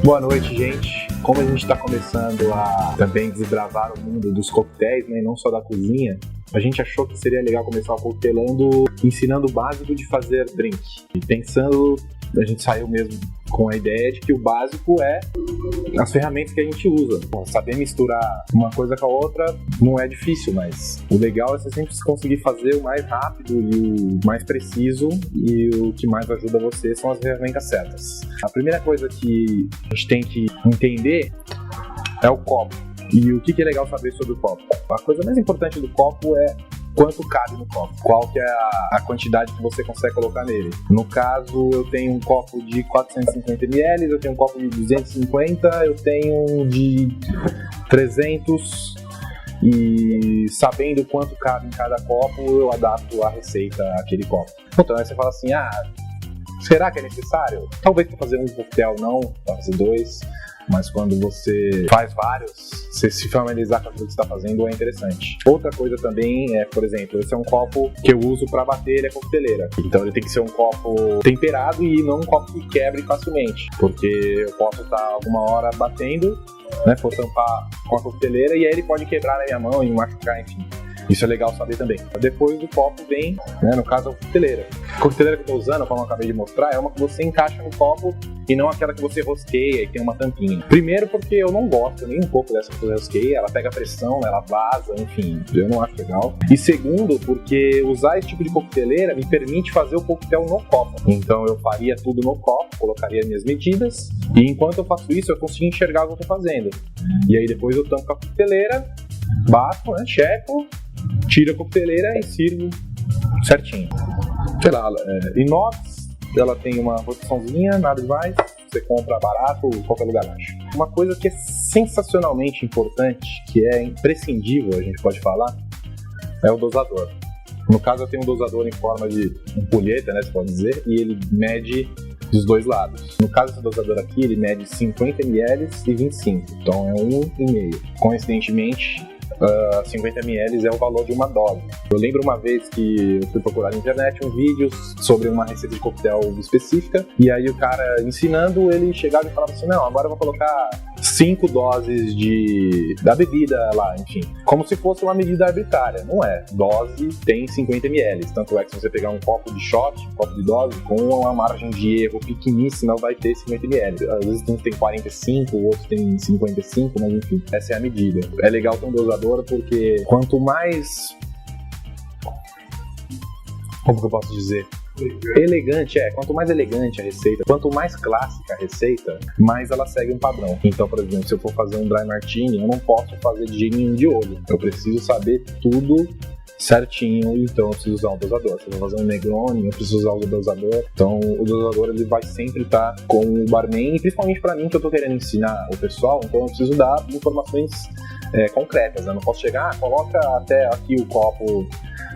Boa noite, gente. Como a gente está começando a também desbravar o mundo dos coquetéis, né, e não só da cozinha, a gente achou que seria legal começar coquetelando, ensinando o básico de fazer drink. E pensando, a gente saiu mesmo com a ideia de que o básico é as ferramentas que a gente usa. Bom, saber misturar uma coisa com a outra não é difícil, mas o legal é você sempre conseguir fazer o mais rápido e o mais preciso, e o que mais ajuda você são as ferramentas certas. A primeira coisa que a gente tem que entender é o copo. E o que é legal saber sobre o copo? A coisa mais importante do copo é quanto cabe no copo, qual que é a quantidade que você consegue colocar nele. No caso, eu tenho um copo de 450 ml, eu tenho um copo de 250, eu tenho um de 300, e sabendo quanto cabe em cada copo, eu adapto a receita àquele copo. Então aí você fala assim, será que é necessário? Talvez para fazer um coquetel não, para fazer dois, mas quando você faz vários, você se familiarizar com aquilo que você está fazendo é interessante. Outra coisa também é, por exemplo, esse é um copo que eu uso para bater, ele é coqueteleira. Então ele tem que ser um copo temperado e não um copo que quebre facilmente, porque eu posso estar alguma hora batendo, né, for tampar com a coqueteleira e aí ele pode quebrar na minha mão e me machucar, enfim. Isso é legal saber também. Depois do copo vem, né, no caso, a coqueteleira. A coqueteleira que eu estou usando, como eu acabei de mostrar, é uma que você encaixa no copo e não aquela que você rosqueia e tem uma tampinha. Primeiro porque eu não gosto nem um pouco dessa que você rosqueia, ela pega pressão, ela vaza, enfim, eu não acho legal. E segundo, porque usar esse tipo de coqueteleira me permite fazer o coquetel no copo. Então eu faria tudo no copo, colocaria minhas medidas, e enquanto eu faço isso eu consigo enxergar o que eu estou fazendo. E aí depois eu tampo com a coqueteleira, bato, né, checo, tiro a coqueteleira e sirvo certinho. Sei lá, inox, ela tem uma rotaçãozinha, nada demais, você compra barato, qualquer lugar acha. Uma coisa que é sensacionalmente importante, que é imprescindível, a gente pode falar, é o dosador. No caso eu tenho um dosador em forma de ampulheta, né, você pode dizer, e ele mede dos dois lados. No caso desse dosador aqui, ele mede 50 ml e 25, então é 1,5. Coincidentemente, 50 ml é o valor de uma dose. Eu lembro uma vez que eu fui procurar na internet um vídeo sobre uma receita de coquetel específica, e aí o cara ensinando, ele chegava e falava assim, não, agora eu vou colocar 5 doses da bebida lá, enfim. Como se fosse uma medida arbitrária. Não é. Dose tem 50 ml. Tanto é que se você pegar um copo de shot, um copo de dose, com uma margem de erro pequeníssima, vai ter 50 ml. Às vezes uns tem 45, outros tem 55, mas enfim, essa é a medida. É legal ter um dosador porque quanto mais... Como que eu posso dizer? Elegante, quanto mais elegante a receita, quanto mais clássica a receita, mais ela segue um padrão. Então, por exemplo, se eu for fazer um dry martini, eu não posso fazer de gelinho de olho. Eu preciso saber tudo certinho, então eu preciso usar um dosador. Se eu vou fazer um Negroni, eu preciso usar o dosador. Então, o dosador ele vai sempre estar com o barman, e principalmente para mim, que eu tô querendo ensinar o pessoal, então eu preciso dar informações concretas, né? Eu não posso chegar, coloca até aqui o copo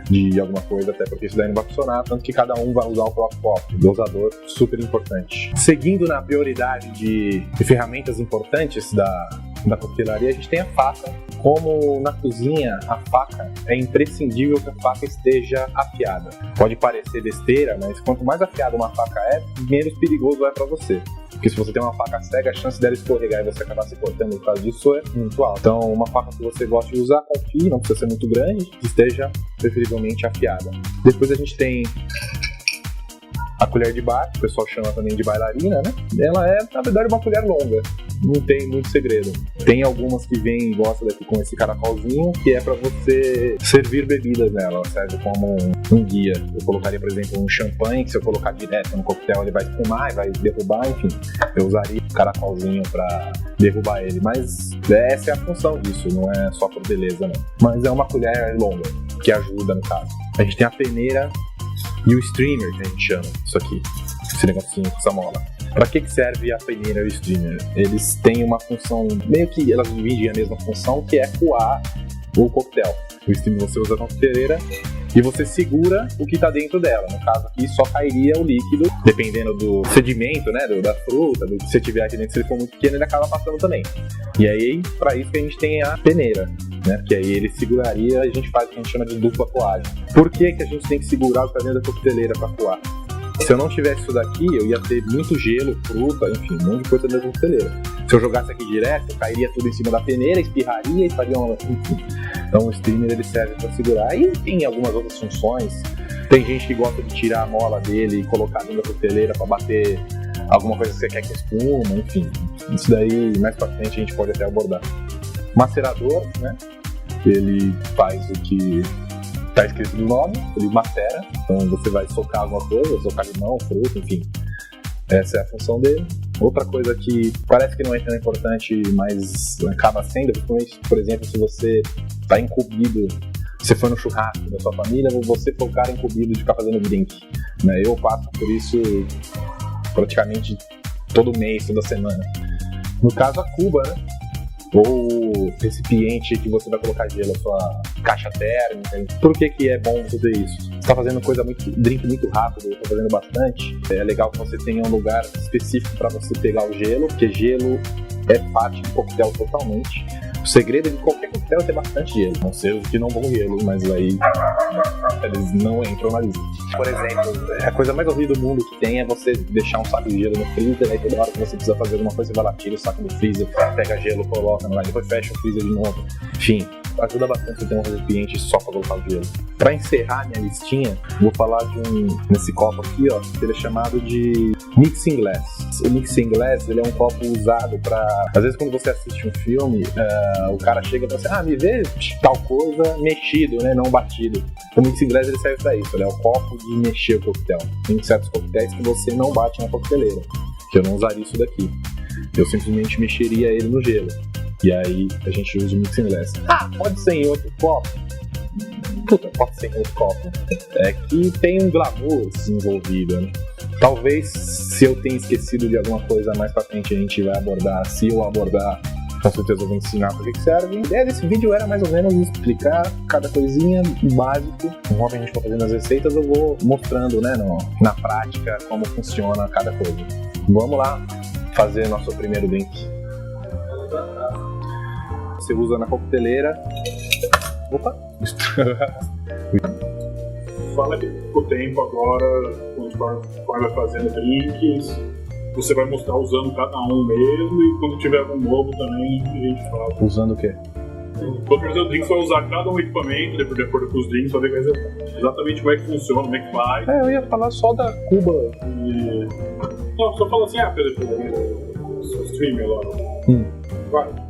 de alguma coisa, até porque isso daí não vai funcionar, tanto que cada um vai usar o próprio copo. Dosador, super importante. Seguindo na prioridade de ferramentas importantes da coquetelaria, a gente tem a faca. Como na cozinha, a faca é imprescindível que a faca esteja afiada. Pode parecer besteira, mas quanto mais afiada uma faca é, menos perigoso é para você. Porque se você tem uma faca cega, a chance dela escorregar e você acabar se cortando por causa disso é muito alta. Então, uma faca que você gosta de usar, confie, não precisa ser muito grande, que esteja preferivelmente afiada. Depois a gente tem a colher de bar, o pessoal chama também de bailarina, né? Ela é, na verdade, uma colher longa. Não tem muito segredo. Tem algumas que vêm e gostam daqui com esse caracolzinho, que é para você servir bebidas nela. Ela serve como um guia. Eu colocaria, por exemplo, um champanhe, que se eu colocar direto no coquetel ele vai espumar e vai derrubar, enfim. Eu usaria o caracolzinho para derrubar ele. Mas essa é a função disso, não é só por beleza, não. Mas é uma colher longa, que ajuda no caso. A gente tem a peneira e o streamer, que a gente chama isso aqui. Esse negocinho, essa mola. Para que serve a peneira e o streamer? Eles têm uma função, meio que elas dividem a mesma função, que é coar o coquetel. O streamer você usa na coqueteleira e você segura o que está dentro dela. No caso aqui só cairia o líquido, dependendo do sedimento, né, da fruta, do que você tiver aqui dentro. Se ele for muito pequeno, ele acaba passando também. E aí, para isso que a gente tem a peneira. né? Porque aí ele seguraria e a gente faz o que a gente chama de dupla coagem. Por que a gente tem que segurar o que tá dentro da coqueteleira para coar? Se eu não tivesse isso daqui, eu ia ter muito gelo, fruta, enfim, um monte de coisa dentro da coqueteleira. Se eu jogasse aqui direto, cairia tudo em cima da peneira, espirraria e faria uma... Enfim. Então o steamer ele serve para segurar e tem algumas outras funções. Tem gente que gosta de tirar a mola dele e colocar dentro da coqueteleira para bater alguma coisa que você quer que espuma, enfim. Isso daí, mais pra frente, a gente pode até abordar. Macerador, né? Ele faz o que tá escrito no nome, ele macera. Então você vai socar alguma coisa, socar limão, fruta, enfim. Essa é a função dele. Outra coisa que parece que não é tão importante, mas acaba sendo, principalmente, por exemplo, se você tá incumbido, você foi no churrasco da sua família, você foi o cara incumbido de ficar fazendo drink, né? Eu passo por isso praticamente todo mês, toda semana. No caso, a cuba, né? Ou o recipiente que você vai colocar gelo, a sua caixa térmica. Por que é bom você ter isso? Você está fazendo drink muito rápido, está fazendo bastante. É legal que você tenha um lugar específico para você pegar o gelo, porque gelo é parte do coquetel totalmente. O segredo de qualquer coquetel é ter bastante gelo. Não sei os que não vão gelo, mas aí eles não entram na lista. Por exemplo, a coisa mais horrível do mundo que tem é você deixar um saco de gelo no freezer, aí toda hora que você precisa fazer alguma coisa, você vai lá, tira o saco do freezer, pega gelo, coloca, depois fecha o freezer de novo. Enfim, ajuda bastante você ter um recipiente só para colocar o gelo. Para encerrar minha listinha, vou falar nesse copo aqui, ó, que ele é chamado de mixing glass. O mixing glass, ele é um copo usado para, às vezes quando você assiste um filme, o cara chega e fala assim, me vê tal coisa mexido, né, não batido. O mixing glass ele serve para isso, ele é o copo de mexer o coquetel. Tem certos coquetéis que você não bate na coqueteleira, que eu não usaria isso daqui. Eu simplesmente mexeria ele no gelo. E aí a gente usa o mixing glass. Pode ser em outro copo? Puta, pode ser em outro copo. É que tem um glamour envolvido, né? Talvez, se eu tenha esquecido de alguma coisa mais pra frente, a gente vai abordar. Se eu abordar, com certeza eu vou ensinar para que serve. A ideia desse vídeo era mais ou menos explicar cada coisinha básico. Conforme a gente for fazendo as receitas, eu vou mostrando, né, na prática como funciona cada coisa. Vamos lá fazer nosso primeiro drink. Você usa na coqueteleira. Opa! Fala que com o tempo agora, quando vai fazendo drinks, você vai mostrar usando cada um mesmo, e quando tiver algum novo também a gente fala. Usando o quê? Quando fazer o drink, vai usar cada um equipamento, de acordo com os drinks, pra ver exatamente como é que funciona, como é que faz. Eu ia falar só da cuba. Não, só fala assim, Pedro, o streamer lá. Vai.